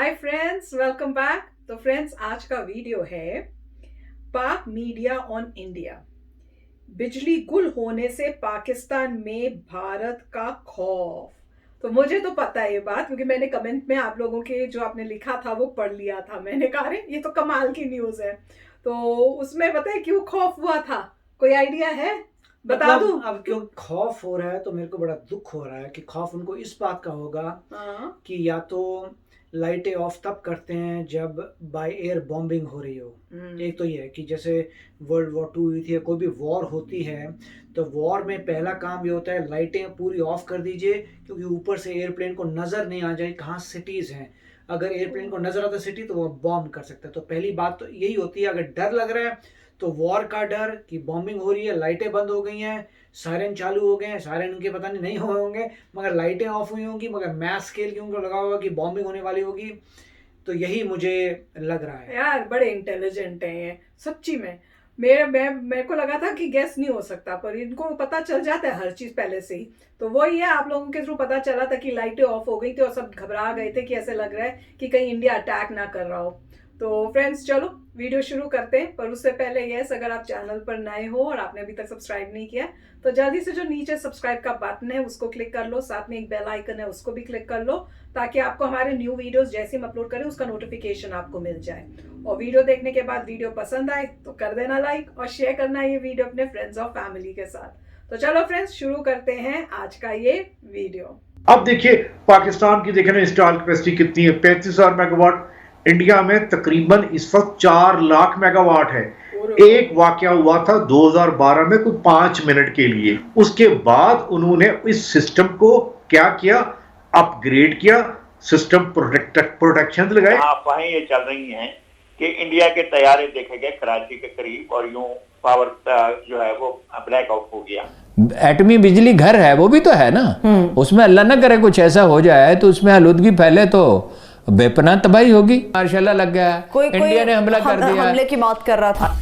Hi friends, welcome back. तो friends, आज का वीडियो है पाक मीडिया ऑन इंडिया। बिजली गुल होने से पाकिस्तान में भारत का खौफ। तो मुझे तो पता है ये बात, क्योंकि मैंने कमेंट में आप लोगों के जो आपने लिखा था वो पढ़ लिया था। मैंने कहा अरे ये तो कमाल की न्यूज है। तो उसमें पता है क्यों खौफ हुआ था? कोई आइडिया है? बता दूं? अब क्यों खौफ हो रहा है तो मेरे को बड़ा दुख हो रहा है कि खौफ उनको इस बात का होगा कि या तो लाइटें ऑफ तब करते हैं जब बाय एयर बॉम्बिंग हो रही हो। एक तो ये है कि जैसे वर्ल्ड वॉर 2 हुई थी या कोई भी वॉर होती है तो वॉर में पहला काम ये होता है लाइटें पूरी ऑफ कर दीजिए, क्योंकि ऊपर से एयरप्लेन को नज़र नहीं आ जाए कहाँ सिटीज़ हैं। अगर एयरप्लेन को नज़र आता सिटी तो वो बॉम्ब कर सकता है। तो पहली बात तो यही होती है। अगर डर लग रहा है तो वॉर का डर कि बॉम्बिंग हो रही है, लाइटें बंद हो गई हैं, सायरन चालू हो गए हैं। सायरन उनके पता नहीं हुए होंगे, मगर लाइटें ऑफ हुई होंगी, मगर मैस स्केल की उनको लगा होगा कि बॉम्बिंग होने वाली होगी। तो यही मुझे लग रहा है। यार बड़े इंटेलिजेंट हैं ये, सच्ची में। मेरे को लगा था कि गैस नहीं हो सकता, पर इनको पता चल जाता है हर चीज पहले से ही। तो वही है, आप लोगों के थ्रू पता चला था कि लाइटें ऑफ हो गई थी और सब घबरा गए थे कि ऐसे लग रहा है कि कहीं इंडिया अटैक ना कर रहा हो। तो फ्रेंड्स, चलो वीडियो शुरू करते हैं। पर उससे पहले यस, अगर आप चैनल पर नए हो और आपने अभी तक सब्सक्राइब नहीं किया तो जल्दी से जो नीचे सब्सक्राइब का बटन है उसको क्लिक कर लो, साथ में एक बेल आइकन है उसको भी क्लिक कर लो, ताकि आपको हमारे न्यू वीडियोस जैसे हम अपलोड करें उसका नोटिफिकेशन आपको मिल जाए। और वीडियो देखने के बाद वीडियो पसंद आए तो कर देना लाइक और शेयर करना ये वीडियो अपने फ्रेंड्स और फैमिली के साथ। तो चलो फ्रेंड्स, शुरू करते हैं आज का ये वीडियो। अब देखिए पाकिस्तान की देखें इंस्टॉल कैपेसिटी कितनी है, 35,000 मेगावाट। इंडिया में तकरीबन इस वक्त 4 लाख मेगावाट है। एक वाकया हुआ था 2012 में कुछ 5 मिनट के लिए। उसके बाद उन्होंने इस सिस्टम को क्या किया, अपग्रेड किया, सिस्टम प्रोटेक्शन लगाए। अफवाहें ये चल रही हैं कि इंडिया के तैयारे देखे गए कराची के करीब और यूं पावर जो है वो ब्लैकआउट हो गया। एटमी बिजली घर है, वो भी तो है ना। उसमें अल्लाह ना करे कुछ ऐसा हो जाए तो उसमें आलूदगी फैले तो बेपनाह तबाही होगी। मार्शल लग गया, इंडिया ने हमला कर दिया, हमले की बात कर रहा था।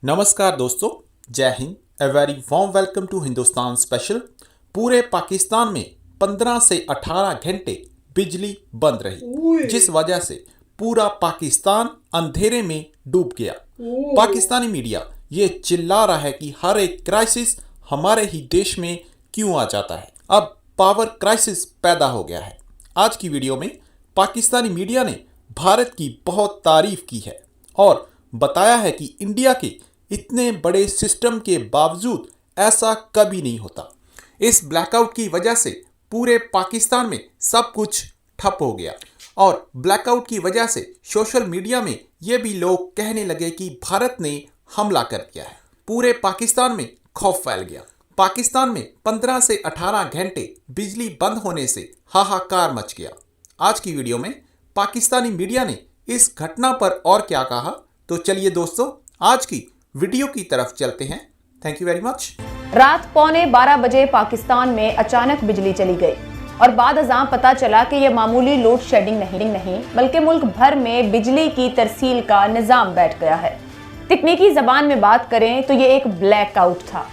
नमस्कार दोस्तों, जय Hind. A very warm welcome to Hindustan special. पूरे पाकिस्तान में 15 से 18 घंटे बिजली बंद रही, जिस वजह से पूरा पाकिस्तान अंधेरे में डूब गया। पाकिस्तानी मीडिया ये चिल्ला रहा है कि हर एक क्राइसिस हमारे ही देश में क्यों आ जाता है। अब पावर क्राइसिस पैदा हो गया है। आज की वीडियो में पाकिस्तानी मीडिया ने भारत की बहुत तारीफ की है और बताया है कि इंडिया के इतने बड़े सिस्टम के बावजूद ऐसा कभी नहीं होता। इस ब्लैकआउट की वजह से पूरे पाकिस्तान में सब कुछ ठप हो गया और ब्लैकआउट की वजह से सोशल मीडिया में ये भी लोग कहने लगे कि भारत ने हमला कर दिया है। पूरे पाकिस्तान में खौफ फैल गया। पाकिस्तान में 15 से 18 घंटे बिजली बंद होने से हाहाकार मच गया। आज की वीडियो में पाकिस्तानी मीडिया ने इस घटना पर और क्या कहा, तो चलिए दोस्तों आज की वीडियो की तरफ चलते हैं। Thank you very much. रात 11:15 बजे पाकिस्तान में अचानक बिजली चली गई और बाद अज़ां पता चला कि यह मामूली लोड शेडिंग नहीं बल्कि मुल्क भर में बिजली की तरसील का निज़ाम बैठ गया है। तकनीकी जबान में बात करें तो ये एक ब्लैकआउट था।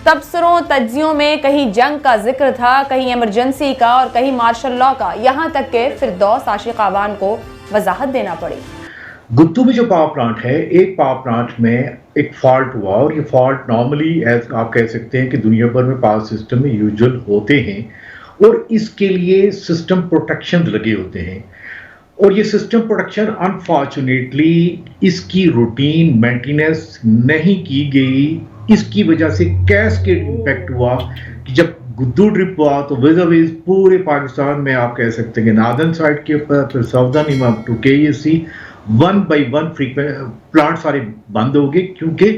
तबसरों तज्जियों में कहीं जंग का जिक्र था, कहीं इमरजेंसी का और कहीं मार्शल लॉ का, यहाँ तक के फिरदौस आशिक आवान को वजाहत देना पड़ी। गुद्दू में जो पावर प्लांट है, एक पावर प्लांट में एक फॉल्ट हुआ और ये फॉल्ट नॉर्मली आप कह सकते हैं कि दुनिया भर में पावर सिस्टम में यूजुअल होते हैं और इसके लिए सिस्टम प्रोटेक्शन लगे होते हैं। और ये सिस्टम प्रोटेक्शन अनफॉर्चुनेटली इसकी रूटीन मेंटेनेंस नहीं की गई। इसकी वजह से कैस्केड इम्पैक्ट हुआ कि जब गुद्दू ट्रिप हुआ तो विज़ पूरे पाकिस्तान में आप कह सकते हैं कि नार्दर्न साइड के ऊपर, फिर साउदर्न इमाम टू KEC 1 by 1 प्लांट सारे बंद हो गए, क्योंकि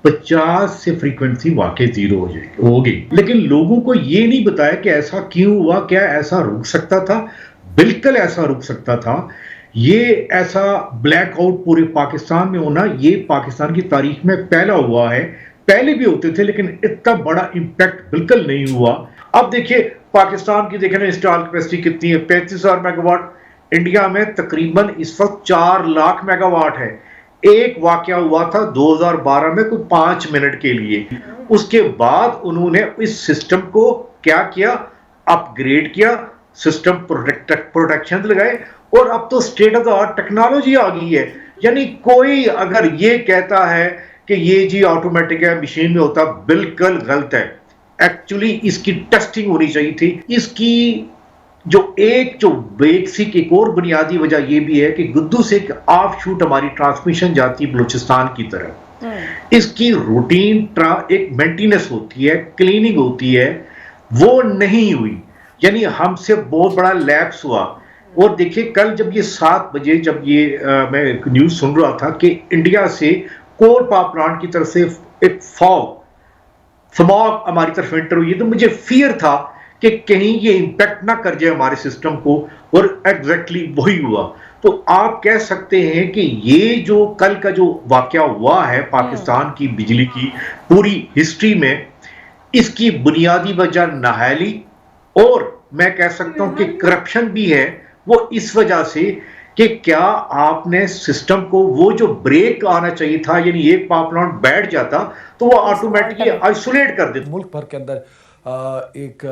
50 से फ्रीक्वेंसी वाकई 0 हो गई। लेकिन लोगों को ये नहीं बताया कि ऐसा क्यों हुआ, क्या ऐसा रुक सकता था? बिल्कुल ऐसा रुक सकता था। ये ऐसा ब्लैकआउट पूरे पाकिस्तान में होना ये पाकिस्तान की तारीख में पहला हुआ है। पहले भी होते थे लेकिन इतना बड़ा इंपैक्ट बिल्कुल नहीं हुआ। अब देखिए पाकिस्तान की देखें इंस्टॉल कैपेसिटी कितनी है, 35,000 मेगावाट। इंडिया में तकरीबन इस वक्त 4 लाख मेगावाट है। एक वाकया हुआ था 2012 में कुछ 5 मिनट के लिए। उसके बाद उन्होंने इस सिस्टम को क्या किया, अपग्रेड किया, सिस्टम प्रोटेक्शन लगाए, और अब तो state of the art technology आ गई है। यानी कोई अगर ये कहता है कि ये जी ऑटोमेटिक है, मशीन में होता, बिल्कुल गलत है। एक्चुअली इसकी टेस्टिंग होनी चाहिए थी। इसकी जो बेसिक एक और बुनियादी वजह यह भी है कि गुद्दू से एक ऑफ शूट हमारी ट्रांसमिशन जाती है बलूचिस्तान की तरफ। इसकी रूटीन एक मेंटेनेंस होती है, क्लीनिंग होती है, वो नहीं हुई। यानी हमसे बहुत बड़ा लैप्स हुआ। और देखिए कल जब ये 7 बजे जब ये मैं न्यूज सुन रहा था कि इंडिया से कोल पावर प्लांट की तरफ से एक स्मॉग हमारी तरफ एंटर हुई, तो मुझे फियर था कि कहीं ये इंपैक्ट ना कर जाए हमारे सिस्टम को, और एग्जैक्टली वही हुआ। तो आप कह सकते हैं कि ये जो कल का जो वाकया हुआ है पाकिस्तान की बिजली की पूरी हिस्ट्री में, इसकी बुनियादी वजह नाअहली और मैं कह सकता हूं कि करप्शन भी है। वो इस वजह से कि क्या आपने सिस्टम को वो जो ब्रेक आना चाहिए था, यानी एक पावर प्लांट बैठ जाता तो वो ऑटोमेटिकली आइसोलेट कर देता। मुल्क भर के अंदर एक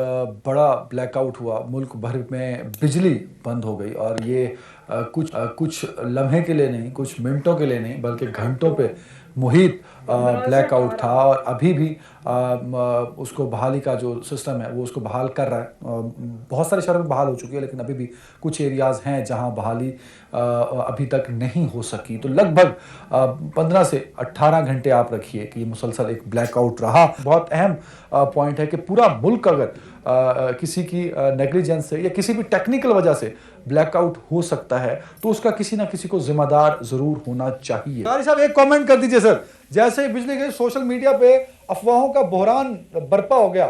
बड़ा ब्लैकआउट हुआ, मुल्क भर में बिजली बंद हो गई, और ये कुछ लम्हे के लिए नहीं, कुछ मिनटों के लिए नहीं, बल्कि घंटों पे मुहित ब्लैकआउट था। और अभी भी उसको बहाली का जो सिस्टम है वो उसको बहाल कर रहा है। बहुत सारे शहरों में बहाल हो चुकी है, लेकिन अभी भी कुछ एरियाज़ हैं जहां बहाली अभी तक नहीं हो सकी। तो लगभग 15 से 18 घंटे आप रखिए कि ये मुसलसल एक ब्लैकआउट रहा। बहुत अहम पॉइंट है कि पूरा मुल्क अगर किसी की नेग्लिजेंस से या किसी भी टेक्निकल वजह से ब्लैकआउट हो सकता है तो उसका किसी ना किसी को जिम्मेदार जरूर होना चाहिए। साहब एक कमेंट कर दीजिए सर, जैसे ही बिजली गई सोशल मीडिया पे अफवाहों का बहरान बरपा हो गया।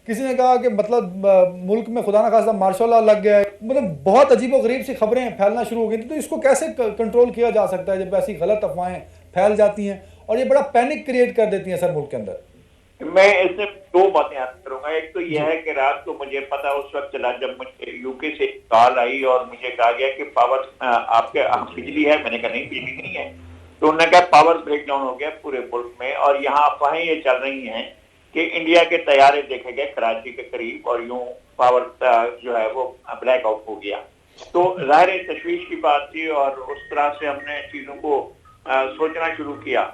किसी ने कहा कि मतलब मुल्क में खुदा ना खास्ता मार्शल लॉ लग गया है, मतलब बहुत अजीबोगरीब सी खबरें फैलना शुरू हो गई। तो इसको कैसे कंट्रोल किया जा सकता है जब ऐसी गलत अफवाहें फैल जाती हैं और ये बड़ा पैनिक क्रिएट कर देती हैं सर मुल्क के अंदर? मैं इसमें 2 बातें याद करूंगा। एक तो यह है कि रात को मुझे पता उस वक्त चला जब मुझे यूके से कॉल आई और मुझे कहा गया कि पावर आपके बिजली है। मैंने कहा नहीं, बिजली नहीं है। तो उन्होंने कहा पावर ब्रेकडाउन हो गया पूरे मुल्क में, और यहाँ अफवाहें ये चल रही हैं कि इंडिया के तैयारे देखे गए कराची के करीब और यूं पावर जो है वो ब्लैकआउट हो गया। तो जाहिर तशवीश की बात थी और उस तरह से हमने चीजों को सोचना शुरू किया।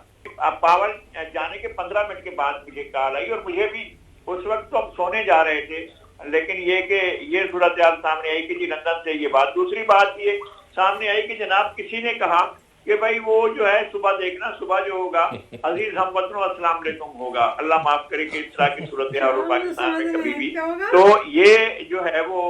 पावर जाने के 15 मिनट के बाद मुझे कॉल आई, और मुझे भी उस वक्त तो हम सोने जा रहे थे, लेकिन ये सूरत हाल सामने आई कि जी लंदन से ये बात। दूसरी बात ये सामने आई कि जनाब किसी ने कहा कि भाई वो जो है सुबह देखना, सुबह जो होगा अजीज हमवतनों अस्सलाम वालेकुम होगा। अल्लाह माफ करे कि इस तरह की सूरत है और पाकिस्तान में कभी भी। तो ये जो है वो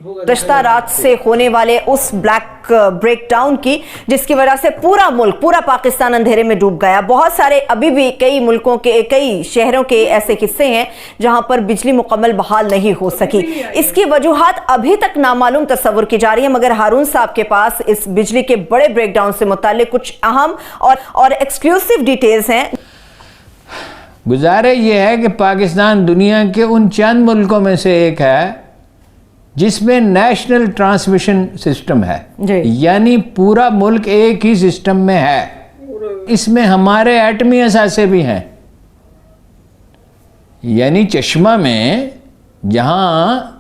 गुज़श्ता रात से होने वाले उस ब्लैक ब्रेकडाउन की, जिसकी वजह से पूरा मुल्क, पूरा पाकिस्तान अंधेरे में डूब गया। बहुत सारे अभी भी कई मुल्कों के, कई शहरों के ऐसे हिस्से हैं जहां पर बिजली मुकम्मल बहाल नहीं हो सकी। इसकी वजूहात अभी तक नामालूम तस्वुर की जा रही है, मगर हारून साहब के पास इस बिजली के बड़े ब्रेकडाउन से मुताल्लिक कुछ अहम और एक्सक्लूसिव डिटेल्स हैं। गुजारे ये है कि पाकिस्तान दुनिया के उन चंद मुल्कों में से एक है जिसमें नेशनल ट्रांसमिशन सिस्टम है, यानी पूरा मुल्क एक ही सिस्टम में है। इसमें हमारे एटमी असासे भी हैं, यानी चश्मा में जहां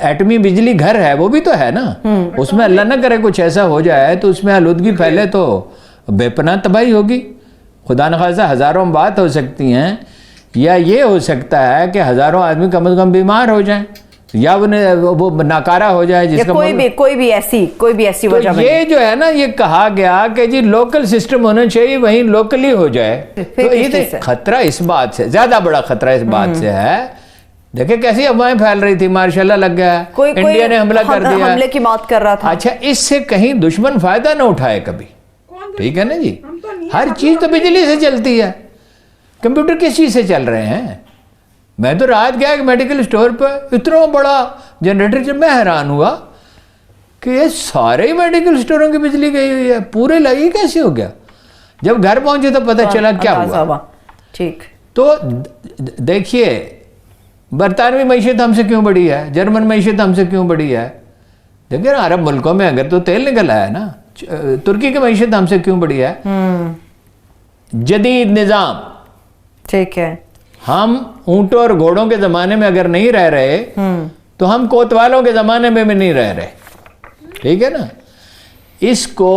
एटमी बिजली घर है वो भी तो है ना, उसमें अल्लाह ना करे कुछ ऐसा हो जाए तो उसमें आलूदगी फैले तो बेपनाह तबाही होगी। खुदा न खास्ता हज़ारों बात हो सकती हैं, या ये हो सकता है कि हज़ारों आदमी कम से कम बीमार हो जाएं, या वो नाकारा हो जाए, जिसका कोई भी ऐसी वजह। तो ये जो है ना, ये कहा गया कि जी लोकल सिस्टम होना चाहिए, वहीं लोकली हो जाए। तो ये खतरा इस बात से, ज्यादा बड़ा खतरा इस बात से है। देखिए कैसी अफवाहें फैल रही थी, मार्शल लग गया, इंडिया ने हमला कर दिया, हमले की बात कर रहा था। अच्छा, इससे कहीं दुश्मन फायदा ना उठाए कभी, ठीक है ना जी। हर चीज तो बिजली से चलती है, कंप्यूटर किस चीज से चल रहे हैं। मैं तो रात गया कि मेडिकल स्टोर पर इतना बड़ा जनरेटर, जब मैं हैरान हुआ कि ये सारे ही मेडिकल स्टोरों की बिजली गई हुई है, पूरे लगी, कैसे हो गया। जब घर पहुंचे तो पता चला क्या हुआ। ठीक, तो देखिए बरतानवी मैशियत हमसे क्यों बड़ी है, जर्मन मैशियत हमसे क्यों बड़ी है। देखिए अरब मुल्कों में अगर तो तेल निकल आया ना, तुर्की की मैशियत हमसे क्यों बड़ी है। जदीद निज़ाम, ठीक है, हम ऊंटों और घोड़ों के ज़माने में अगर नहीं रह रहे तो हम कोतवालों के ज़माने में भी नहीं रह रहे, ठीक है ना। इसको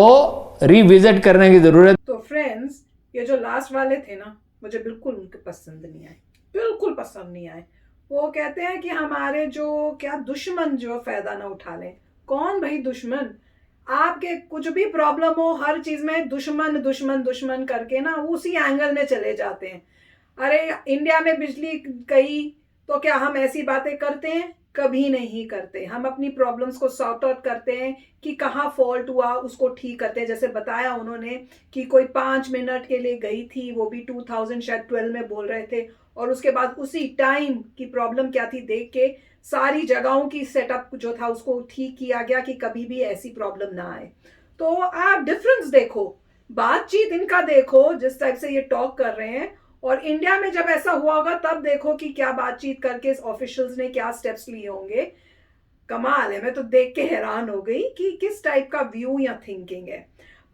रिविजिट करने की ज़रूरत। तो फ्रेंड्स, ये जो लास्ट वाले थे ना, मुझे बिल्कुल उनके पसंद नहीं आए, बिल्कुल पसंद नहीं आए। वो कहते हैं कि हमारे जो क्या दुश्मन जो फ़ायदा ना उठा लें। कौन भाई दुश्मन? आपके कुछ भी प्रॉब्लम हो, हर चीज़ में दुश्मन दुश्मन दुश्मन करके ना उसी एंगल में चले जाते हैं। अरे इंडिया में बिजली गई तो क्या हम ऐसी बातें करते हैं? कभी नहीं करते। हम अपनी प्रॉब्लम्स को सॉर्ट आउट करते हैं कि कहाँ फॉल्ट हुआ उसको ठीक करते हैं। जैसे बताया उन्होंने कि कोई 5 मिनट के लिए गई थी, वो भी 2012 में बोल रहे थे, और उसके बाद उसी टाइम की प्रॉब्लम क्या थी देख के सारी जगहों की सेटअप जो था उसको ठीक किया गया कि कभी भी ऐसी प्रॉब्लम ना आए। तो आप डिफरेंस देखो, बातचीत इनका देखो, जिस टाइप से ये टॉक कर रहे हैं, और इंडिया में जब ऐसा हुआ होगा तब देखो कि क्या बातचीत करके ऑफिशियल्स ने क्या स्टेप्स लिए होंगे। कमाल है, मैं तो देख के हैरान हो गई कि किस टाइप का व्यू या थिंकिंग है।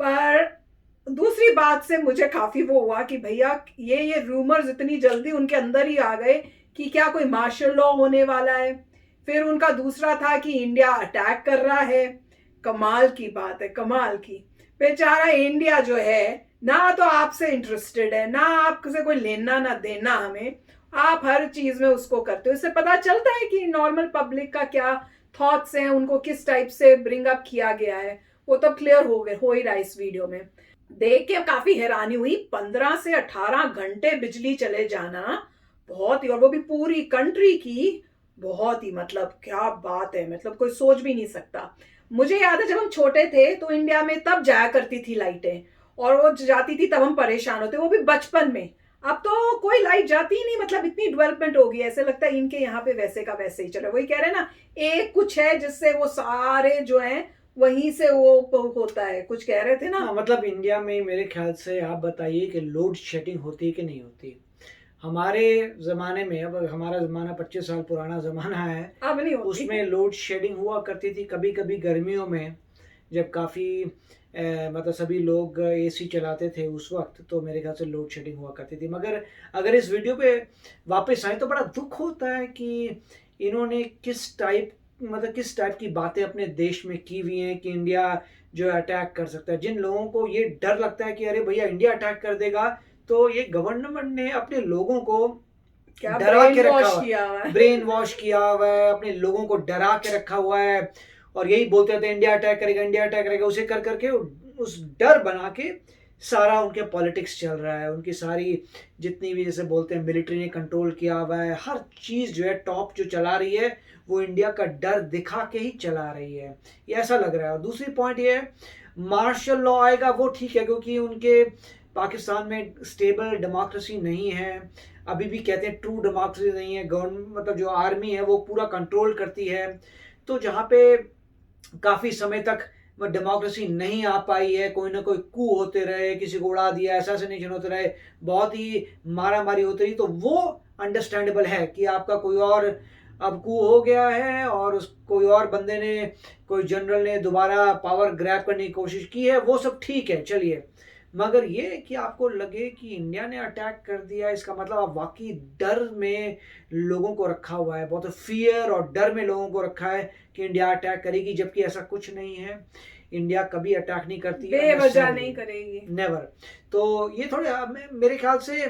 पर दूसरी बात से मुझे काफी वो हुआ कि भैया ये रूमर्स इतनी जल्दी उनके अंदर ही आ गए कि क्या कोई मार्शल लॉ होने वाला है। फिर उनका दूसरा था कि इंडिया अटैक कर रहा है। कमाल की बात है, कमाल की। बेचारा इंडिया जो है ना तो आपसे इंटरेस्टेड है, ना आपसे कोई लेना ना देना हमें, आप हर चीज में उसको करते हो। इससे पता चलता है कि नॉर्मल पब्लिक का क्या थॉट्स हैं, उनको किस टाइप से ब्रिंग अप किया गया है, वो तो क्लियर हो ही रहा है इस वीडियो में। देख के काफी हैरानी हुई, 15 से 18 घंटे बिजली चले जाना बहुत ही, और वो भी पूरी कंट्री की, बहुत ही, मतलब क्या बात है, मतलब कोई सोच भी नहीं सकता। मुझे याद है जब हम छोटे थे तो इंडिया में तब जाया करती थी लाइटें, और वो जाती थी तब हम परेशान होते, वो भी बचपन में। अब तो कोई लाइट जाती ही नहीं, मतलब इतनी डेवलपमेंट हो गई, ऐसे लगता है इनके यहाँ पे वैसे का वैसे ही चल रहा है। वही कह रहे हैं ना, एक कुछ है जिससे वो सारे जो हैं वहीं से वो होता है, कुछ कह रहे थे ना। मतलब इंडिया में मेरे ख्याल से आप बताइए कि लोड शेडिंग होती है कि नहीं होती। हमारे ज़माने में, अब हमारा ज़माना 25 साल पुराना ज़माना है, अब नहीं होती। उसमें लोड शेडिंग हुआ करती थी कभी कभी गर्मियों में, जब काफ़ी मतलब सभी लोग एसी चलाते थे उस वक्त, तो मेरे ख्याल से लोड शेडिंग हुआ करती थी। मगर अगर इस वीडियो पे वापस आए तो बड़ा दुख होता है कि इन्होंने किस टाइप की बातें अपने देश में की हुई हैं कि इंडिया जो है अटैक कर सकता है। जिन लोगों को ये डर लगता है कि अरे भैया इंडिया अटैक कर देगा, तो ये गवर्नमेंट ने अपने लोगों को क्या डरा के रखा हुआ है, ब्रेन वॉश किया हुआ है, अपने लोगों को डरा के रखा हुआ है, और यही बोलते थे इंडिया अटैक करेगा, इंडिया अटैक करेगा। उसे कर करके उस डर बना के सारा उनके पॉलिटिक्स चल रहा है। उनकी सारी जितनी भी, जैसे बोलते हैं, मिलिट्री ने कंट्रोल किया हुआ है, हर चीज़ जो है टॉप जो चला रही है वो इंडिया का डर दिखा के ही चला रही है, ये ऐसा लग रहा है। और दूसरी पॉइंट ये है, मार्शल लॉ आएगा वो ठीक है, क्योंकि उनके पाकिस्तान में स्टेबल डेमोक्रेसी नहीं है, अभी भी कहते हैं ट्रू डेमोक्रेसी नहीं है। गवर्नमेंट, मतलब जो आर्मी है वो पूरा कंट्रोल करती है, तो जहाँ पे काफ़ी समय तक डेमोक्रेसी नहीं आ पाई है, कोई ना कोई कू होते रहे, किसी को उड़ा दिया, असैसिनेशन होते रहे, बहुत ही मारा मारी होती रही, तो वो अंडरस्टैंडेबल है कि आपका कोई और अब कू हो गया है और उस कोई और बंदे ने, कोई जनरल ने दोबारा पावर ग्रैब करने की कोशिश की है, वो सब ठीक है, चलिए। मगर ये कि आपको लगे कि इंडिया ने अटैक कर दिया, इसका मतलब आप वाकई डर में लोगों को रखा हुआ है, बहुत फियर और डर में लोगों को रखा है कि इंडिया अटैक करेगी, जबकि ऐसा कुछ नहीं है। इंडिया कभी अटैक नहीं करती, बेवजह नहीं करेगी, नेवर। तो ये थोड़े मेरे ख्याल से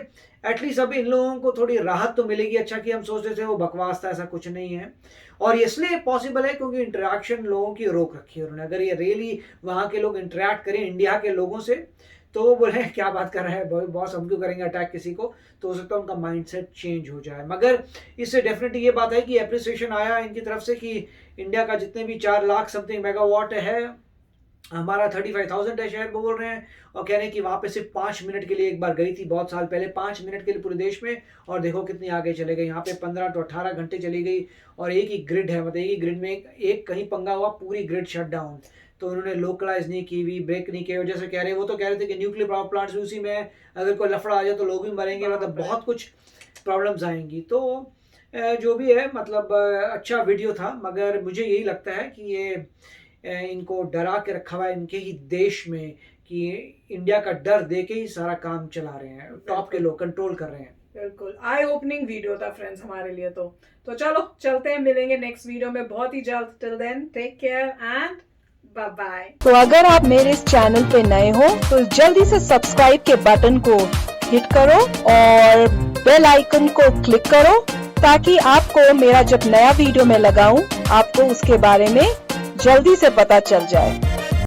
एटलीस्ट अब इन लोगों को थोड़ी राहत तो मिलेगी। अच्छा कि हम सोचते थे वो बकवास था, ऐसा कुछ नहीं है। और इसलिए पॉसिबल है क्योंकि इंटरेक्शन लोगों की रोक रखी है उन्होंने। अगर ये रियली वहाँ के लोग इंटरेक्ट करें इंडिया के लोगों से, तो वो बोले क्या बात कर रहे हैं बॉस, हम क्यों करेंगे अटैक किसी को, तो हो सकता है उनका माइंडसेट चेंज हो जाए। मगर इससे डेफिनेटली ये बात है कि एप्रिसिएशन आया इनकी तरफ से कि इंडिया का जितने भी 4 लाख समथिंग मेगावाट है, हमारा 35,000 है शायद, वो बोल रहे हैं, और कह रहे हैं कि वहाँ पे सिर्फ 5 मिनट के लिए एक बार गई थी बहुत साल पहले, 5 मिनट के लिए पूरे देश में, और देखो कितनी आगे चले गए। यहाँ पे 15 to 18 घंटे चली गई, और एक ही ग्रिड है, मतलब एक ही ग्रिड में एक कहीं पंगा हुआ पूरी ग्रिड शट डाउन। तो उन्होंने लोकलाइज नहीं की हुई, ब्रेक नहीं किया, जैसे कह रहे, वो तो कह रहे थे कि न्यूक्लियर पावर प्लांट्स भी उसी में है, अगर कोई लफड़ा आ जाए तो लोग भी मरेंगे, मतलब बहुत कुछ प्रॉब्लम्स आएंगी। तो जो भी है, मतलब अच्छा वीडियो था, मगर मुझे यही लगता है कि ये इनको डरा के रखा हुआ है इनके ही देश में, कि इंडिया का डर दे के ही सारा काम चला रहे हैं, टॉप के लोग कंट्रोल कर रहे हैं। बिल्कुल आई ओपनिंग वीडियो था फ्रेंड्स हमारे लिए। तो चलो चलते हैं, मिलेंगे नेक्स्ट वीडियो में बहुत ही जल्द। Till then take care and bye bye. तो अगर आप मेरे इस चैनल पे नए हो तो जल्दी से सब्सक्राइब के बटन को हिट करो और बेल आइकन को क्लिक करो ताकि आपको मेरा जब नया वीडियो मैं लगाऊं आपको उसके बारे में जल्दी से पता चल जाए।